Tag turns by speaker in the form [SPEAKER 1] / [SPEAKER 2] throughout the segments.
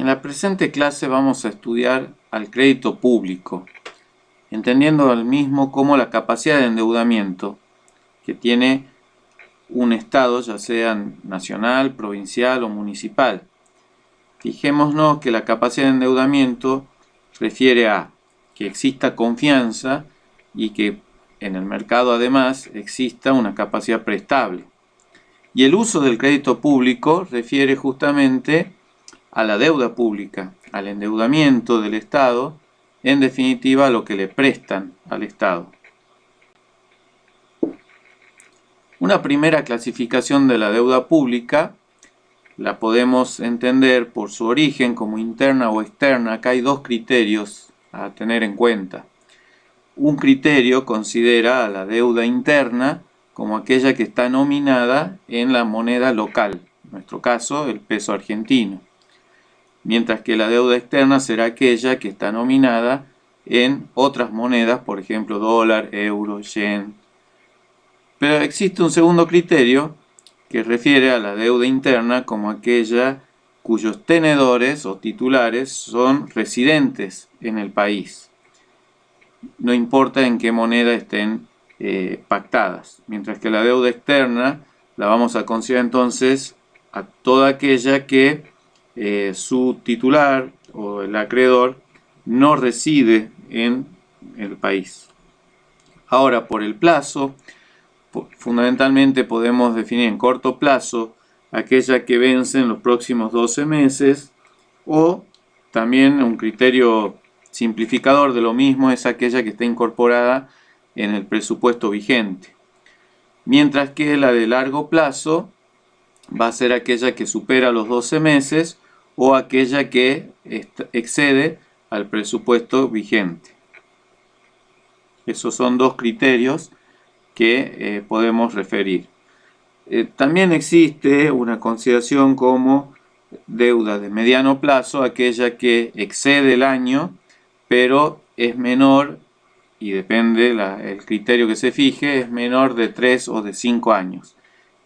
[SPEAKER 1] En la presente clase vamos a estudiar al crédito público, entendiendo al mismo como la capacidad de endeudamiento que tiene un Estado, ya sea nacional, provincial o municipal. Fijémonos que la capacidad de endeudamiento refiere a que exista confianza y que en el mercado además exista una capacidad prestable. Y el uso del crédito público refiere justamente a la deuda pública, al endeudamiento del Estado, en definitiva a lo que le prestan al Estado. Una primera clasificación de la deuda pública la podemos entender por su origen como interna o externa. Acá hay dos criterios a tener en cuenta. Un criterio considera a la deuda interna como aquella que está nominada en la moneda local, en nuestro caso el peso argentino, mientras que la deuda externa será aquella que está nominada en otras monedas, por ejemplo dólar, euro, yen. Pero existe un segundo criterio que refiere a la deuda interna como aquella cuyos tenedores o titulares son residentes en el país. No importa en qué moneda estén pactadas, mientras que la deuda externa la vamos a considerar entonces a toda aquella que su titular o el acreedor no reside en el país. Ahora, por el plazo, fundamentalmente podemos definir en corto plazo aquella que vence en los próximos 12 meses, o también un criterio simplificador de lo mismo es aquella que está incorporada en el presupuesto vigente, mientras que la de largo plazo va a ser aquella que supera los 12 meses o aquella que excede al presupuesto vigente. Esos son dos criterios que podemos referir. También existe una consideración como deuda de mediano plazo, aquella que excede el año, pero es menor, y depende el criterio que se fije, es menor de 3 o de 5 años.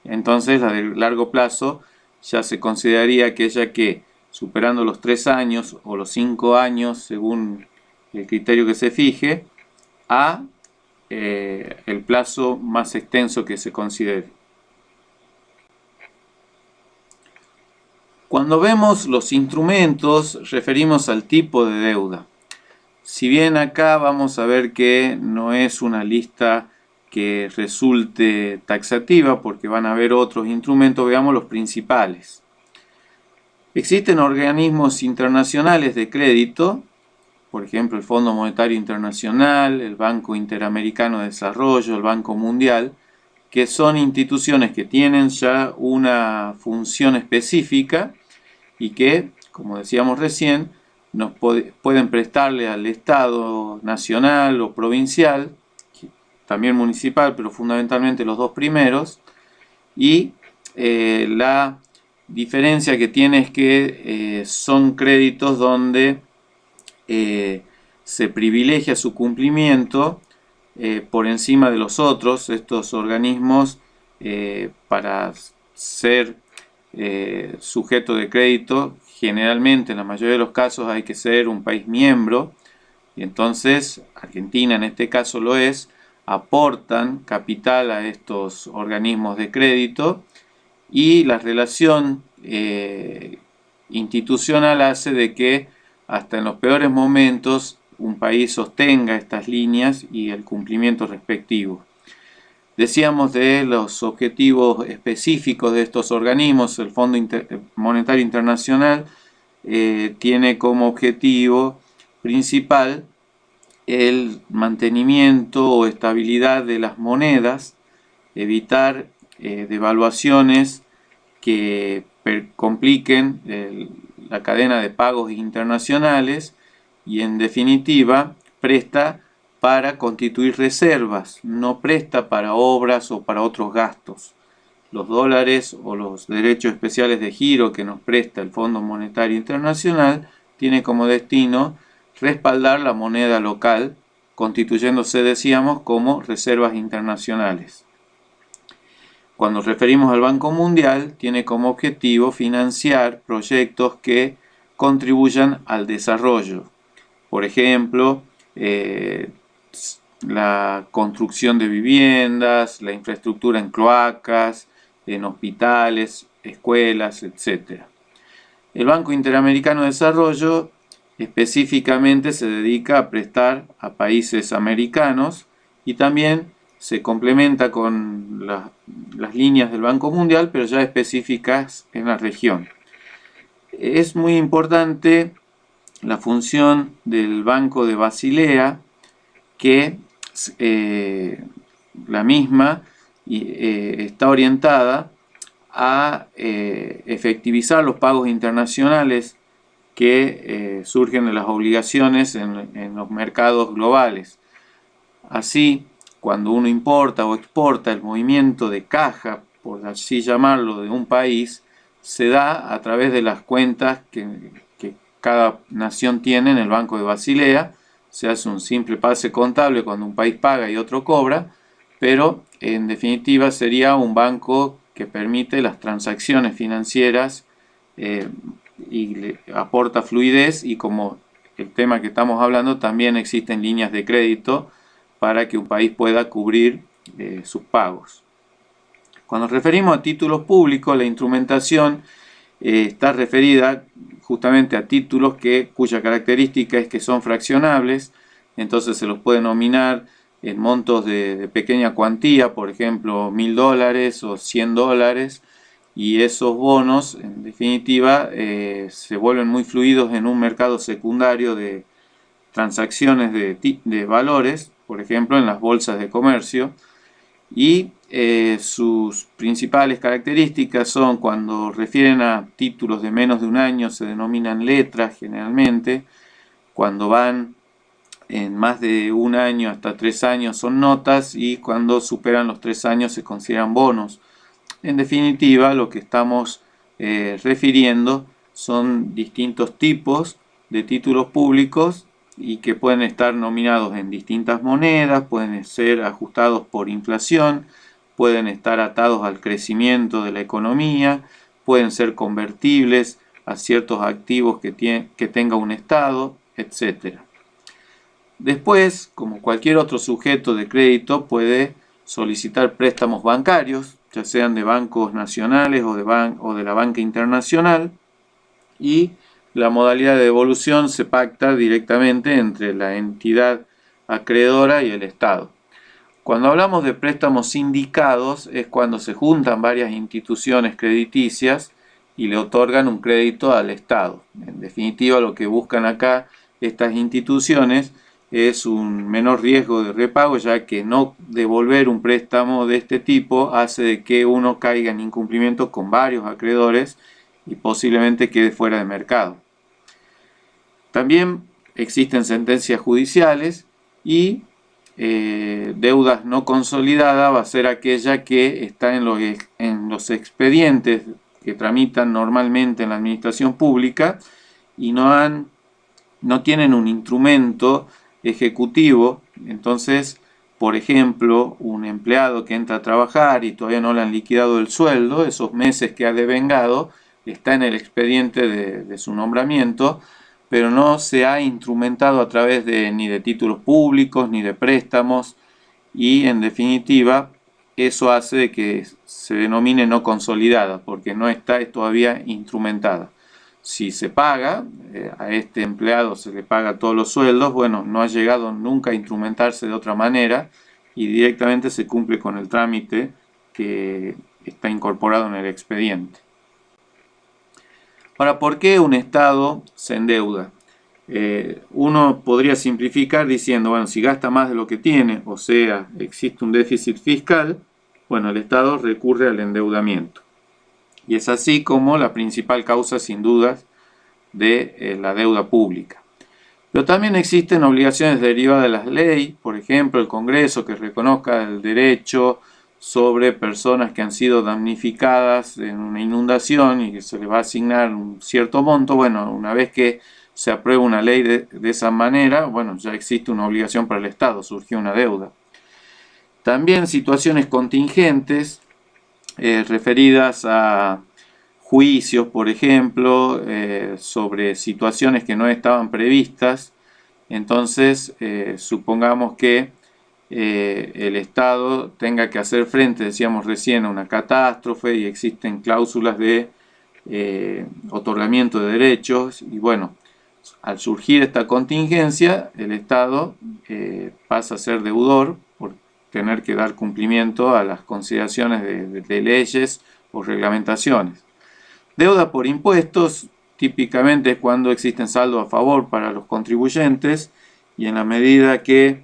[SPEAKER 1] Entonces la de largo plazo ya se consideraría aquella que, superando los 3 años o los 5 años, según el criterio que se fije, a el plazo más extenso que se considere. Cuando vemos los instrumentos, referimos al tipo de deuda. Si bien acá vamos a ver que no es una lista que resulte taxativa, porque van a haber otros instrumentos, veamos los principales. Existen organismos internacionales de crédito, por ejemplo el Fondo Monetario Internacional, el Banco Interamericano de Desarrollo, el Banco Mundial, que son instituciones que tienen ya una función específica y que, como decíamos recién, nos pueden prestarle al Estado nacional o provincial, también municipal, pero fundamentalmente los dos primeros, y la diferencia que tiene es que son créditos donde se privilegia su cumplimiento por encima de los otros. Estos organismos, para ser sujeto de crédito, generalmente en la mayoría de los casos hay que ser un país miembro, y entonces Argentina en este caso lo es, aportan capital a estos organismos de crédito, y la relación institucional hace de que hasta en los peores momentos un país sostenga estas líneas y el cumplimiento respectivo. Decíamos de los objetivos específicos de estos organismos. El Fondo Monetario Internacional tiene como objetivo principal el mantenimiento o estabilidad de las monedas, evitar devaluaciones que compliquen la cadena de pagos internacionales, y en definitiva presta para constituir reservas, no presta para obras o para otros gastos. Los dólares o los derechos especiales de giro que nos presta el Fondo Monetario Internacional tiene como destino respaldar la moneda local, constituyéndose, decíamos, como reservas internacionales. Cuando nos referimos al Banco Mundial, tiene como objetivo financiar proyectos que contribuyan al desarrollo. Por ejemplo, la construcción de viviendas, la infraestructura en cloacas, en hospitales, escuelas, etc. El Banco Interamericano de Desarrollo específicamente se dedica a prestar a países americanos y también se complementa con las líneas del Banco Mundial, pero ya específicas en la región. Es muy importante la función del Banco de Basilea, que la misma está orientada a efectivizar los pagos internacionales que surgen de las obligaciones en los mercados globales. Así, cuando uno importa o exporta, el movimiento de caja, por así llamarlo, de un país, se da a través de las cuentas que cada nación tiene en el Banco de Basilea. Se hace un simple pase contable cuando un país paga y otro cobra, pero en definitiva sería un banco que permite las transacciones financieras y le aporta fluidez, y como el tema que estamos hablando, también existen líneas de crédito para que un país pueda cubrir sus pagos. Cuando nos referimos a títulos públicos, la instrumentación está referida justamente a títulos cuya característica es que son fraccionables, entonces se los puede nominar en montos de pequeña cuantía, por ejemplo $1000 o $100, y esos bonos en definitiva se vuelven muy fluidos en un mercado secundario de transacciones de valores, por ejemplo en las bolsas de comercio, y sus principales características son: cuando refieren a títulos de menos de un año se denominan letras generalmente, cuando van en más de un año hasta 3 años son notas, y cuando superan los 3 años se consideran bonos. En definitiva, lo que estamos refiriendo son distintos tipos de títulos públicos y que pueden estar nominados en distintas monedas, pueden ser ajustados por inflación, pueden estar atados al crecimiento de la economía, pueden ser convertibles a ciertos activos que tenga un Estado, etc. Después, como cualquier otro sujeto de crédito, puede solicitar préstamos bancarios, ya sean de bancos nacionales o de la banca internacional, y la modalidad de devolución se pacta directamente entre la entidad acreedora y el Estado. Cuando hablamos de préstamos sindicados es cuando se juntan varias instituciones crediticias y le otorgan un crédito al Estado. En definitiva, lo que buscan acá estas instituciones es un menor riesgo de repago, ya que no devolver un préstamo de este tipo hace de que uno caiga en incumplimiento con varios acreedores y posiblemente quede fuera de mercado. También existen sentencias judiciales, y deudas no consolidadas va a ser aquella que está en los expedientes que tramitan normalmente en la administración pública y no tienen un instrumento ejecutivo. Entonces, por ejemplo, un empleado que entra a trabajar y todavía no le han liquidado el sueldo, esos meses que ha devengado, está en el expediente de su nombramiento, pero no se ha instrumentado a través ni de títulos públicos ni de préstamos, y en definitiva eso hace de que se denomine no consolidada, porque no está todavía instrumentada. Si se paga, a este empleado se le paga todos los sueldos, bueno, no ha llegado nunca a instrumentarse de otra manera y directamente se cumple con el trámite que está incorporado en el expediente. Ahora, ¿por qué un Estado se endeuda? Uno podría simplificar diciendo, bueno, si gasta más de lo que tiene, o sea, existe un déficit fiscal, bueno, el Estado recurre al endeudamiento. Y es así como la principal causa, sin dudas, de la deuda pública. Pero también existen obligaciones derivadas de las leyes, por ejemplo, el Congreso que reconozca el derecho sobre personas que han sido damnificadas en una inundación y que se les va a asignar un cierto monto. Bueno, una vez que se aprueba una ley de esa manera, bueno, ya existe una obligación para el Estado, surgió una deuda. También situaciones contingentes referidas a juicios, por ejemplo, sobre situaciones que no estaban previstas. Entonces, supongamos que el Estado tenga que hacer frente, decíamos recién, a una catástrofe y existen cláusulas de otorgamiento de derechos y bueno, al surgir esta contingencia, el Estado pasa a ser deudor por tener que dar cumplimiento a las consideraciones de leyes o reglamentaciones. Deuda por impuestos, típicamente es cuando existen saldos a favor para los contribuyentes y en la medida que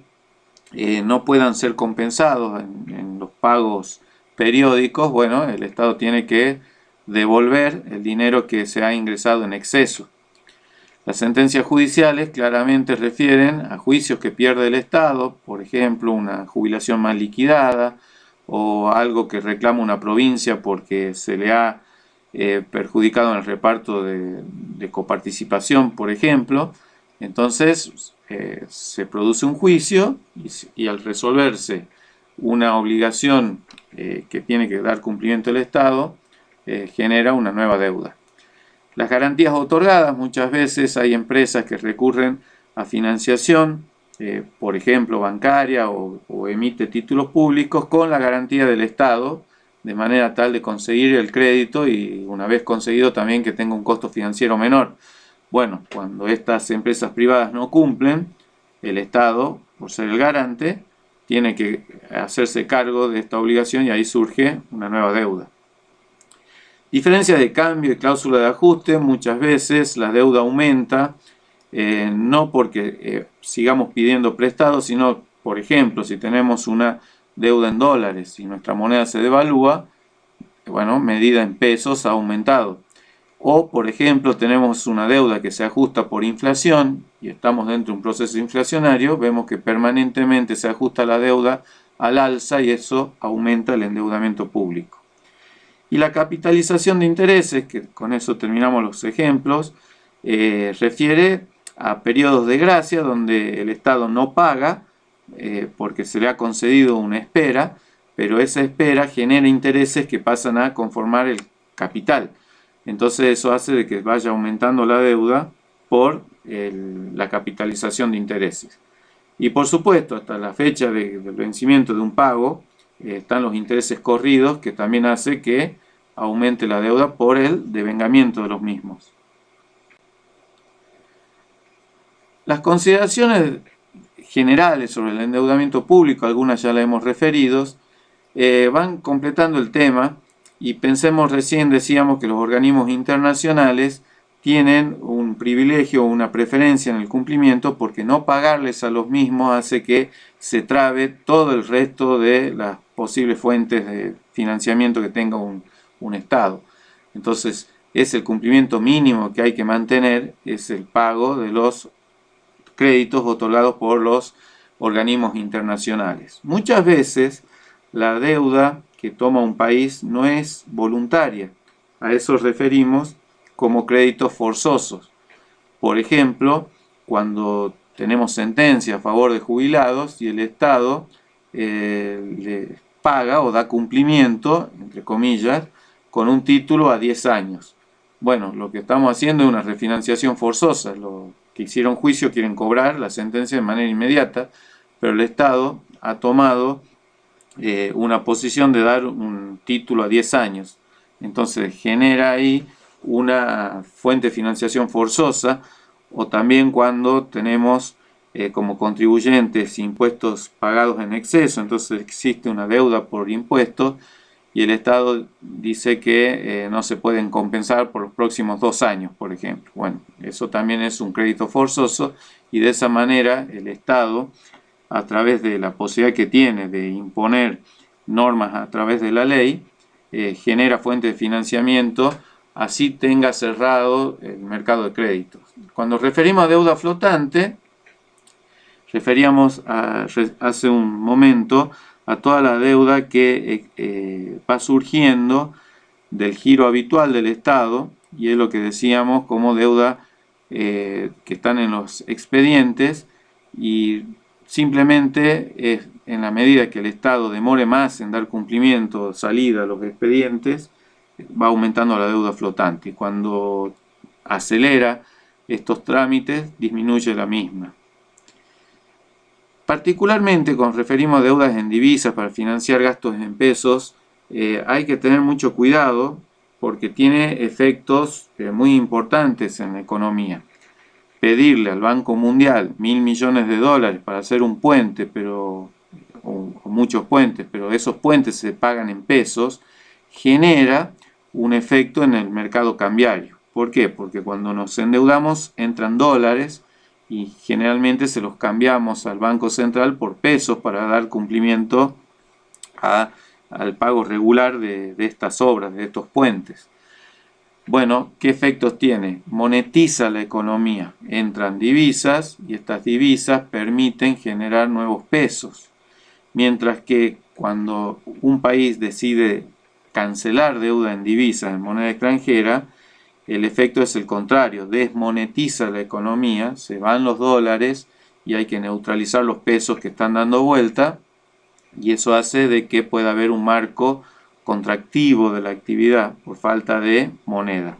[SPEAKER 1] no puedan ser compensados en los pagos periódicos, bueno, el Estado tiene que devolver el dinero que se ha ingresado en exceso. Las sentencias judiciales claramente refieren a juicios que pierde el Estado, por ejemplo, una jubilación mal liquidada o algo que reclama una provincia porque se le ha perjudicado en el reparto de coparticipación, por ejemplo. Entonces se produce un juicio y al resolverse una obligación que tiene que dar cumplimiento el Estado, genera una nueva deuda. Las garantías otorgadas, muchas veces hay empresas que recurren a financiación, por ejemplo bancaria o emite títulos públicos con la garantía del Estado, de manera tal de conseguir el crédito y una vez conseguido también que tenga un costo financiero menor. Bueno, cuando estas empresas privadas no cumplen, el Estado, por ser el garante, tiene que hacerse cargo de esta obligación y ahí surge una nueva deuda. Diferencias de cambio y cláusula de ajuste, muchas veces la deuda aumenta, no porque sigamos pidiendo prestados, sino, por ejemplo, si tenemos una deuda en dólares y nuestra moneda se devalúa, bueno, medida en pesos ha aumentado. O, por ejemplo, tenemos una deuda que se ajusta por inflación y estamos dentro de un proceso inflacionario, vemos que permanentemente se ajusta la deuda al alza y eso aumenta el endeudamiento público. Y la capitalización de intereses, que con eso terminamos los ejemplos, refiere a periodos de gracia donde el Estado no paga porque se le ha concedido una espera, pero esa espera genera intereses que pasan a conformar el capital. Entonces eso hace de que vaya aumentando la deuda por la capitalización de intereses. Y por supuesto, hasta la fecha del vencimiento de un pago, están los intereses corridos, que también hace que aumente la deuda por el devengamiento de los mismos. Las consideraciones generales sobre el endeudamiento público, algunas ya las hemos referido, van completando el tema y pensemos recién, decíamos que los organismos internacionales tienen un privilegio o una preferencia en el cumplimiento porque no pagarles a los mismos hace que se trabe todo el resto de las posibles fuentes de financiamiento que tenga un Estado. Entonces, es el cumplimiento mínimo que hay que mantener, es el pago de los créditos otorgados por los organismos internacionales. Muchas veces la deuda que toma un país no es voluntaria. A eso referimos como créditos forzosos. Por ejemplo, cuando tenemos sentencia a favor de jubilados y el Estado le paga o da cumplimiento, entre comillas, con un título a 10 años. Bueno, lo que estamos haciendo es una refinanciación forzosa. Los que hicieron juicio quieren cobrar la sentencia de manera inmediata, pero el Estado ha tomado una posición de dar un título a 10 años. Entonces genera ahí una fuente de financiación forzosa, o también cuando tenemos como contribuyentes impuestos pagados en exceso, entonces existe una deuda por impuestos y el Estado dice que no se pueden compensar por los próximos 2 años, por ejemplo. Bueno, eso también es un crédito forzoso y de esa manera el Estado, a través de la posibilidad que tiene de imponer normas a través de la ley, genera fuentes de financiamiento, así tenga cerrado el mercado de créditos. Cuando referimos a deuda flotante, referíamos hace un momento a toda la deuda que va surgiendo del giro habitual del Estado, y es lo que decíamos como deuda que están en los expedientes, y simplemente en la medida que el Estado demore más en dar cumplimiento o salida a los expedientes, va aumentando la deuda flotante y cuando acelera estos trámites disminuye la misma. Particularmente cuando referimos a deudas en divisas para financiar gastos en pesos, hay que tener mucho cuidado porque tiene efectos muy importantes en la economía. Pedirle al Banco Mundial 1.000 millones de dólares para hacer un puente, o muchos puentes, pero esos puentes se pagan en pesos, genera un efecto en el mercado cambiario. ¿Por qué? Porque cuando nos endeudamos entran dólares y generalmente se los cambiamos al Banco Central por pesos para dar cumplimiento al pago regular de estas obras, de estos puentes. Bueno, ¿qué efectos tiene? Monetiza la economía, entran divisas y estas divisas permiten generar nuevos pesos. Mientras que cuando un país decide cancelar deuda en divisas, en moneda extranjera, el efecto es el contrario, desmonetiza la economía, se van los dólares y hay que neutralizar los pesos que están dando vuelta y eso hace de que pueda haber un marco contractivo de la actividad por falta de moneda.